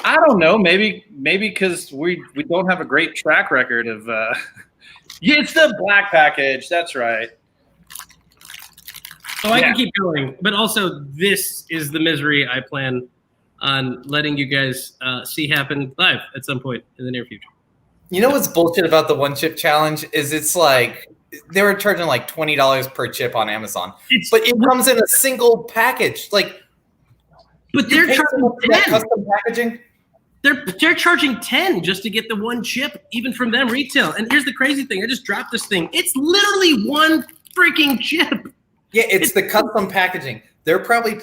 I don't know. Maybe because we don't have a great track record of. Yeah, it's the black package. That's right. So I can keep going, but also this is the misery I plan on letting you guys see happen live at some point in the near future. You know what's bullshit about the one chip challenge is it's like they were charging like $20 per chip on Amazon, but it comes in a single package. Like, but they're charging 10. Custom packaging. They're charging 10 just to get the one chip, even from them retail. And here's the crazy thing: I just dropped this thing. It's literally one freaking chip. Yeah, it's the custom packaging. They're probably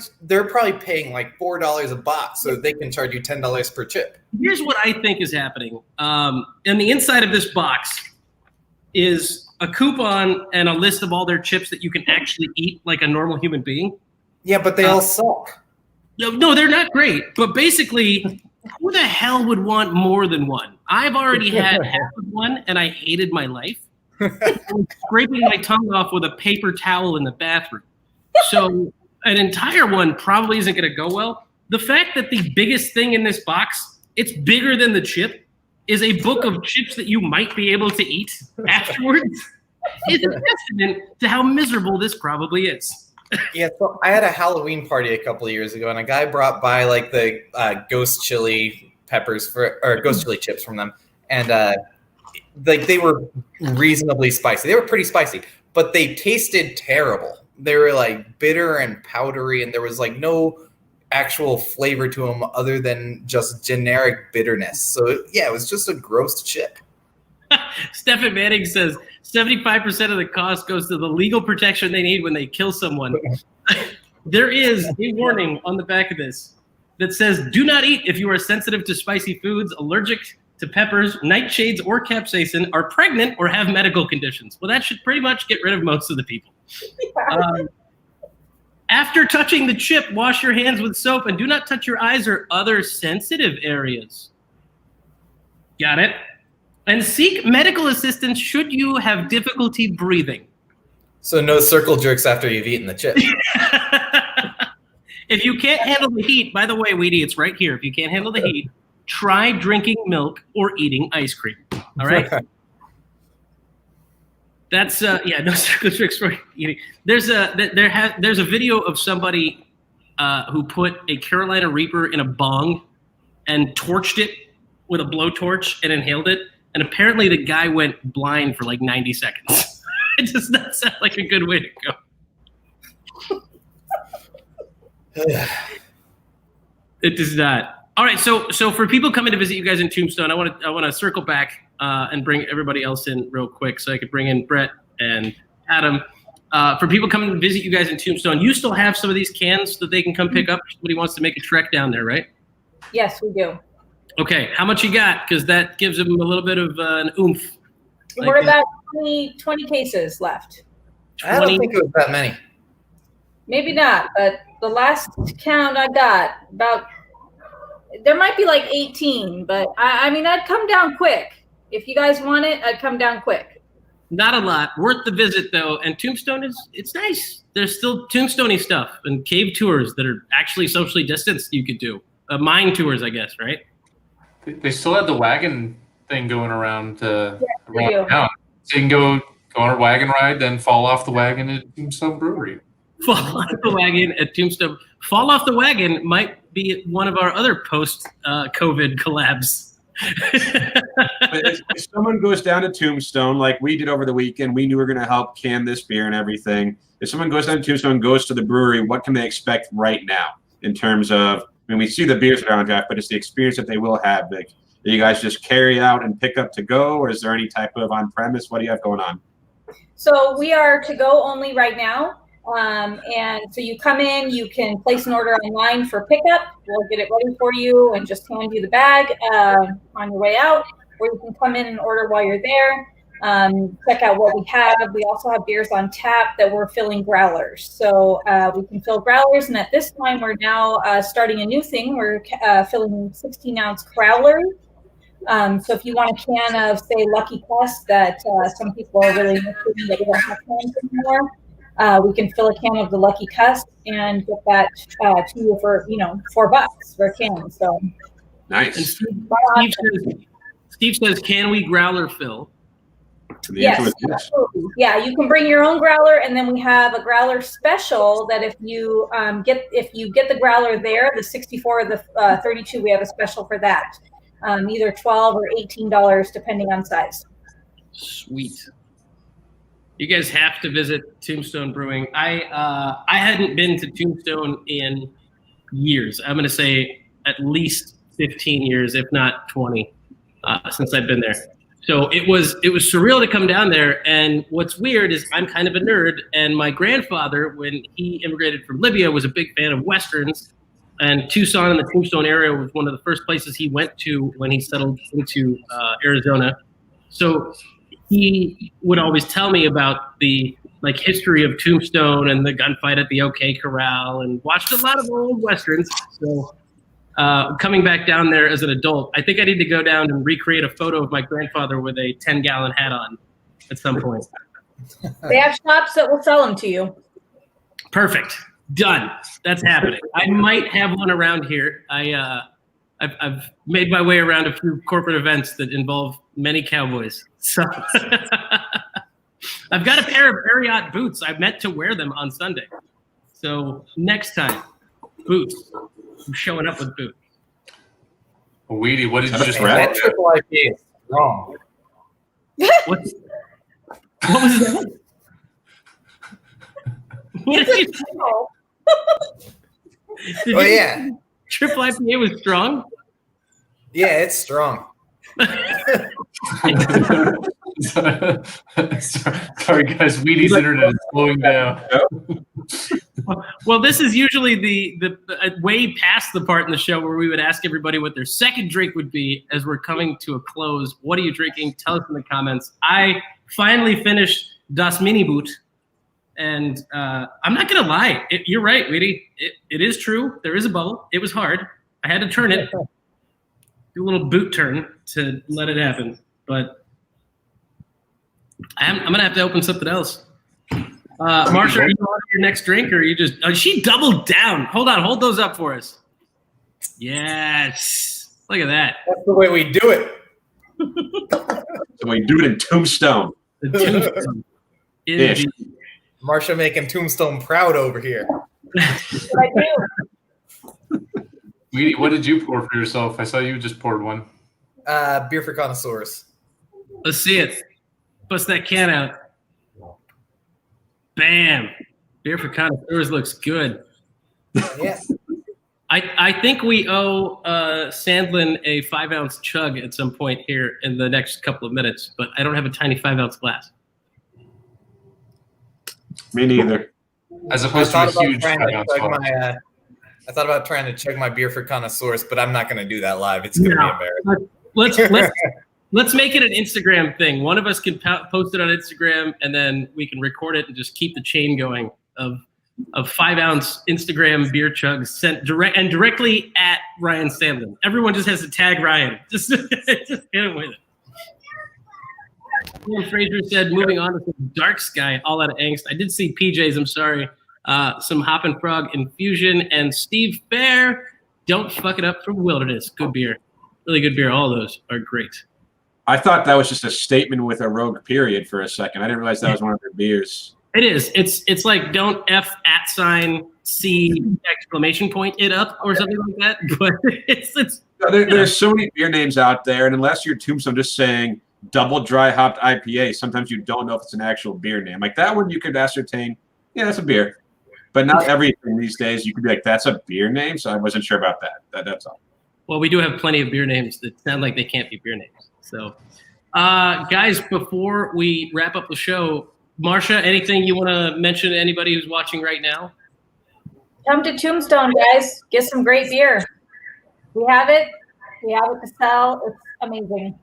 paying like $4 a box, so they can charge you $10 per chip. Here's what I think is happening. And the inside of this box is a coupon and a list of all their chips that you can actually eat like a normal human being. Yeah, but they all suck. No, they're not great. But basically, who the hell would want more than one? I've already had half of one, and I hated my life. I'm scraping my tongue off with a paper towel in the bathroom. So an entire one probably isn't going to go well. The fact that the biggest thing in this box, it's bigger than the chip, is a book of chips that you might be able to eat afterwards is a testament to how miserable this probably is. Yeah, so I had a Halloween party a couple of years ago, and a guy brought by like the ghost chili peppers or ghost chili chips from them, and like they were reasonably spicy. They were pretty spicy, but they tasted terrible. They were like bitter and powdery, and there was like no actual flavor to them other than just generic bitterness. So yeah, it was just a gross chip. Stephan Manning says 75% of the cost goes to the legal protection they need when they kill someone. There is a warning on the back of this that says, do not eat if you are sensitive to spicy foods, allergic to peppers, nightshades, or capsaicin, are pregnant, or have medical conditions. Well, that should pretty much get rid of most of the people. After touching the chip, wash your hands with soap and do not touch your eyes or other sensitive areas. Got it? And seek medical assistance should you have difficulty breathing. So no circle jerks after you've eaten the chip. If you can't handle the heat, by the way, Weedy, it's right here. If you can't handle the heat, try drinking milk or eating ice cream. All right? That's no circle jerks for eating. There's a video of somebody who put a Carolina Reaper in a bong and torched it with a blowtorch and inhaled it. And apparently the guy went blind for like 90 seconds. It does not sound like a good way to go. It does not. All right, so for people coming to visit you guys in Tombstone, I want to circle back and bring everybody else in real quick, so I could bring in Brett and Adam. For people coming to visit you guys in Tombstone, you still have some of these cans that they can come pick up if somebody wants to make a trek down there, right? Yes, we do. Okay, how much you got? Because that gives them a little bit of an oomph. We're about 20 cases left. I don't think it was that many. Maybe not, but the last count I got, there might be like 18, but I mean, I'd come down quick. If you guys want it, I'd come down quick. Not a lot. Worth the visit, though. And Tombstone it's nice. There's still Tombstone-y stuff and cave tours that are actually socially distanced you could do. Mine tours, I guess, right? They still have the wagon thing going around town. So you can go on a wagon ride, then fall off the wagon at Tombstone Brewery. Fall off the wagon at Tombstone. Fall off the wagon might be one of our other post-COVID collabs. If someone goes down to Tombstone, like we did over the weekend, we knew we were going to help can this beer and everything. If someone goes down to Tombstone, goes to the brewery, what can they expect right now in terms of, I mean, we see the beers that are on draft, but it's the experience that they will have. Like, do you guys just carry out and pick up to go, or is there any type of on-premise? What do you have going on? So we are to go only right now. And so you come in, you can place an order online for pickup. We'll get it ready for you and just hand you the bag on your way out, or you can come in and order while you're there. Check out what we have. We also have beers on tap that we're filling growlers. So we can fill growlers, and at this time we're now starting a new thing. We're filling 16-ounce growlers. So if you want a can of, say, Lucky Quest that some people are really missing that we don't have cans anymore, we can fill a can of the Lucky Quest and get that to you for $4 for a can. So Nice. Steve says, "Can we growler fill?" Yes, absolutely. Yeah, you can bring your own growler, and then we have a growler special that if you get the growler there, the 64 or the 32, we have a special for that. Either $12 or $18 depending on size. Sweet. You guys have to visit Tombstone Brewing. I hadn't been to Tombstone in years. I'm going to say at least 15 years, if not 20, since I've been there. So it was surreal to come down there. And what's weird is I'm kind of a nerd, and my grandfather, when he immigrated from Libya, was a big fan of Westerns. And Tucson in the Tombstone area was one of the first places he went to when he settled into Arizona. So he would always tell me about the history of Tombstone and the gunfight at the OK Corral, and watched a lot of old Westerns. So coming back down there as an adult, I think I need to go down and recreate a photo of my grandfather with a 10-gallon hat on at some point. They have shops that will sell them to you. Perfect. Done. That's happening. I might have one around here. I've made my way around a few corporate events that involve many cowboys. So I've got a pair of Ariat boots. I meant to wear them on Sunday. So next time, boots. I'm showing up with boots. Weedy, what did you just That read? Triple IPA is wrong. What was that? What did you say? Did Oh you- yeah, Triple IPA was strong? yeah, it's strong. Sorry, guys. Weedy's internet is slowing down. Well, this is usually the way past the part in the show where we would ask everybody what their second drink would be as we're coming to a close. What are you drinking? Tell us in the comments. I finally finished Das Miniboot, and I'm not going to lie. You're right, Weedy. It is true. There is a bubble. It was hard. I had to turn it, do a little boot turn to let it happen. But I'm going to have to open something else. Marsha, are you on your next drink, or are you just? Oh, she doubled down. Hold on, hold those up for us. Yes, look at that. That's the way we do it. So we do it in Tombstone. The Tombstone. Ish. Marsha making Tombstone proud over here. I do. Weedy, what did you pour for yourself? I saw you just poured one. Beer for connoisseurs. Let's see it. Bust that can out. Bam. Beer for connoisseurs looks good. Yeah. I think we owe Sandlin a 5-ounce chug at some point here in the next couple of minutes, but I don't have a tiny 5-ounce glass. Me neither. As I opposed to thought a about huge trying to 5-ounce chug bottle. my. I thought about trying to chug my beer for connoisseurs, but I'm not going to do that live. It's going to be embarrassing. Let's make it an Instagram thing. One of us can post it on Instagram, and then we can record it and just keep the chain going of 5-ounce Instagram beer chugs sent directly at Ryan Sandlin. Everyone just has to tag Ryan. Just hit him with it. Ian Fraser said, moving on to some Dark Sky, all out of angst. I did see PJ's, I'm sorry. Some Hop and Frog Infusion, and Steve Fair, Don't Fuck It Up from Wilderness. Good beer. Really good beer. All those are great. I thought that was just a statement with a rogue period for a second. I didn't realize that was one of their beers. It is. It's like don't F @C exclamation point it up or something like that. But it's There's so many beer names out there, and unless you're Tombstone just saying double dry hopped IPA, sometimes you don't know if it's an actual beer name. Like that one, you could ascertain, yeah, that's a beer. But not everything these days. You could be like, that's a beer name. So I wasn't sure about that. That's all. Well, we do have plenty of beer names that sound like they can't be beer names. So, guys, before we wrap up the show, Marsha, anything you want to mention to anybody who's watching right now? Come to Tombstone, guys. Get some great beer. We have it. We have it to sell. It's amazing.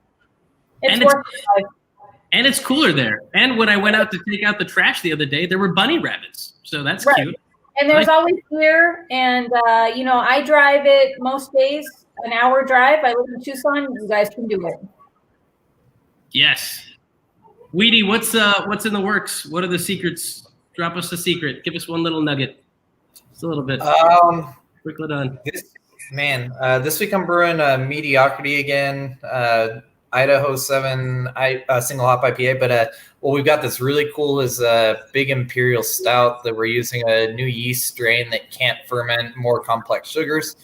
It's worth it. And it's cooler there. And when I went out to take out the trash the other day, there were bunny rabbits. So that's cute. And there's always beer. And, I drive it most days. an hour drive. I live in Tucson. You guys can do it. Yes. Weedy, what's in the works? What are the secrets? Drop us a secret. Give us one little nugget. Just a little bit. Trickle it on. This week I'm brewing Mediocrity again. Idaho 7 single hop IPA, but what we've got that's really cool is a big imperial stout that we're using a new yeast strain that can't ferment more complex sugars.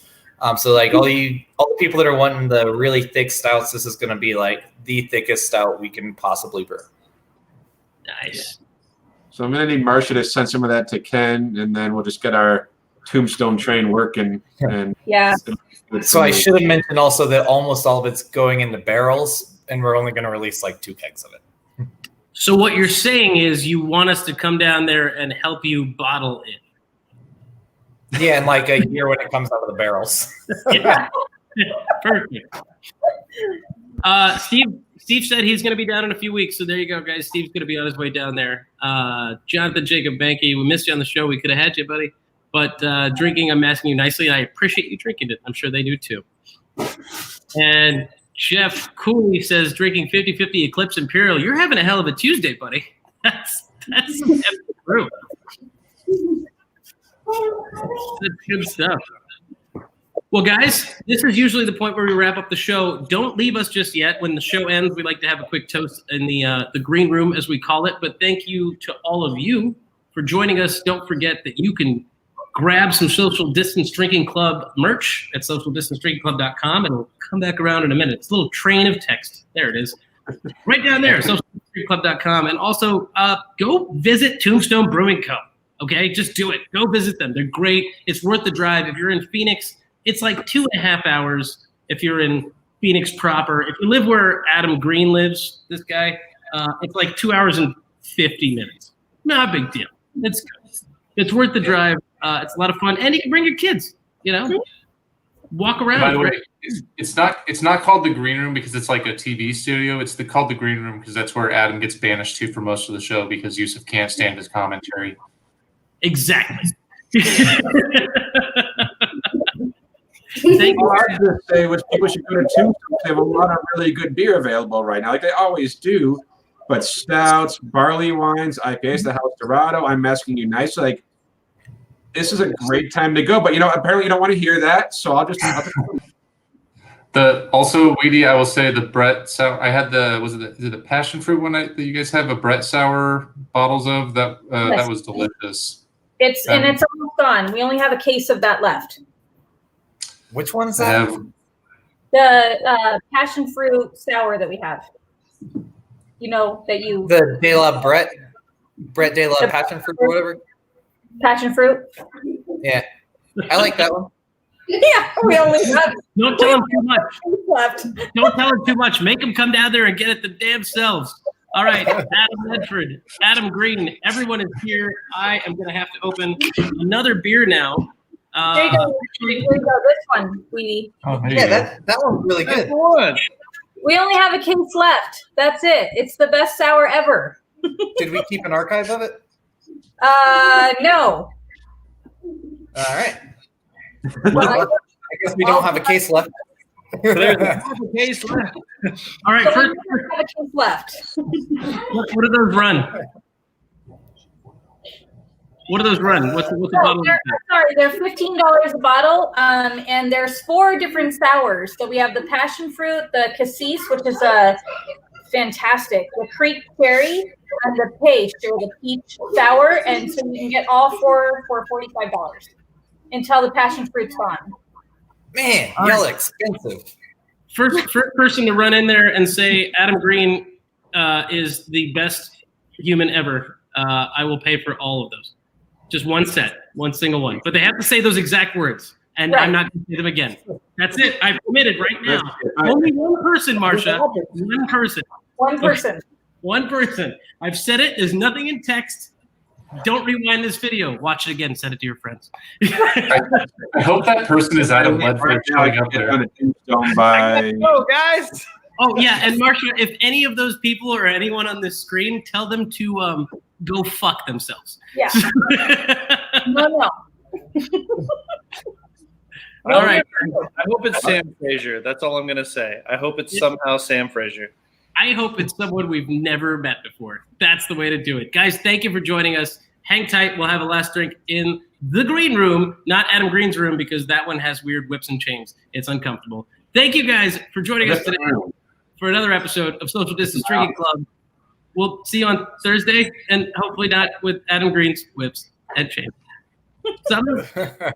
So like all the people that are wanting the really thick stouts, this is going to be like the thickest stout we can possibly brew. Nice. So I'm going to need Marsha to send some of that to Ken, and then we'll just get our Tombstone train working. And So I should have mentioned also that almost all of it's going into barrels, and we're only going to release like 2 kegs of it. So what you're saying is you want us to come down there and help you bottle it. Yeah, in like a year when it comes out of the barrels. Yeah. Perfect. Steve said he's going to be down in a few weeks, so there you go, guys. Steve's going to be on his way down there. Jonathan Jacob Banky, we missed you on the show. We could have had you, buddy. But drinking, I'm asking you nicely, and I appreciate you drinking it. I'm sure they do too. And Jeff Cooley says, drinking 50-50 Eclipse Imperial. You're having a hell of a Tuesday, buddy. That's true. That's good stuff. Well, guys, this is usually the point where we wrap up the show. Don't leave us just yet. When the show ends, we like to have a quick toast in the green room, as we call it. But thank you to all of you for joining us. Don't forget that you can grab some Social Distance Drinking Club merch at socialdistancedrinkingclub.com, and we'll come back around in a minute. It's a little train of text. There it is. Right down there, socialdistancedrinkingclub.com. And also, go visit Tombstone Brewing Co. Okay? Just do it. Go visit them. They're great. It's worth the drive. If you're in Phoenix, it's like 2.5 hours if you're in Phoenix proper. If you live where Adam Green lives, this guy, it's like 2 hours and 50 minutes. Not a big deal. It's good. It's worth the drive. It's a lot of fun, and you can bring your kids. Walk around. By the way, it's not called the green room because it's like a TV studio. It's called the green room because that's where Adam gets banished to for most of the show because Yusuf can't stand his commentary. Exactly. All I was going to say was people should go to Tombstone. They have a lot of really good beer available right now, like they always do. But stouts, barley wines, IPAs, the House Dorado. I'm asking you nicely, like, this is a great time to go. But apparently you don't want to hear that, so I'll just. Also, Weedy, I will say the Brett sour. I had is it the passion fruit one that you guys have a Brett sour bottles of that? Yes. That was delicious. It's almost gone. We only have a case of that left. Which one's that? The passion fruit sour that we have. The De La Brett De La Passion Fruit or whatever. Passion fruit. Yeah, I like that one. Yeah, we only have. Don't tell them too much. Left. Don't tell them too much. Make them come down there and get it the damn selves. All right, Adam Ledford, Adam Green, everyone is here. I am going to have to open another beer now. There you go. This one, Weedy. Oh, that one's really good. We only have a case left. That's it. It's the best sour ever. Did we keep an archive of it? No. All right. Well, I guess we don't have a case left. There's a case left. All right, So first, we have a case left. what do those run? What do those run? What's the bottle? They're $15 a bottle, and there's 4 different sours. So we have the passion fruit, the cassis, which is fantastic, the creek cherry, and the peach, or the peach sour. And so you can get all 4 for $45 until the passion fruit's gone. Man, y'all expensive. First person to run in there and say Adam Green is the best human ever. I will pay for all of those. Just one single one. But they have to say those exact words, and right. I'm not going to say them again. That's it. I've committed right now. Only one person, Marsha. One person. One person. Okay. One person. I've said it. There's nothing in text. Don't rewind this video. Watch it again. Send it to your friends. I hope that person is Adam Ledford showing up there. Oh, guys. Oh, yeah. And Marsha, if any of those people or anyone on this screen, tell them to go fuck themselves. Yeah. No. All right. I hope it's Sam Fraser. That's all I'm gonna say. I hope it's somehow Sam Fraser. I hope it's someone we've never met before. That's the way to do it. Guys, thank you for joining us. Hang tight. We'll have a last drink in the green room, not Adam Green's room, because that one has weird whips and chains. It's uncomfortable. Thank you guys for joining us today for another episode of Social Distance Drinking Club. We'll see you on Thursday, and hopefully not with Adam Green's whips and chains. Salud.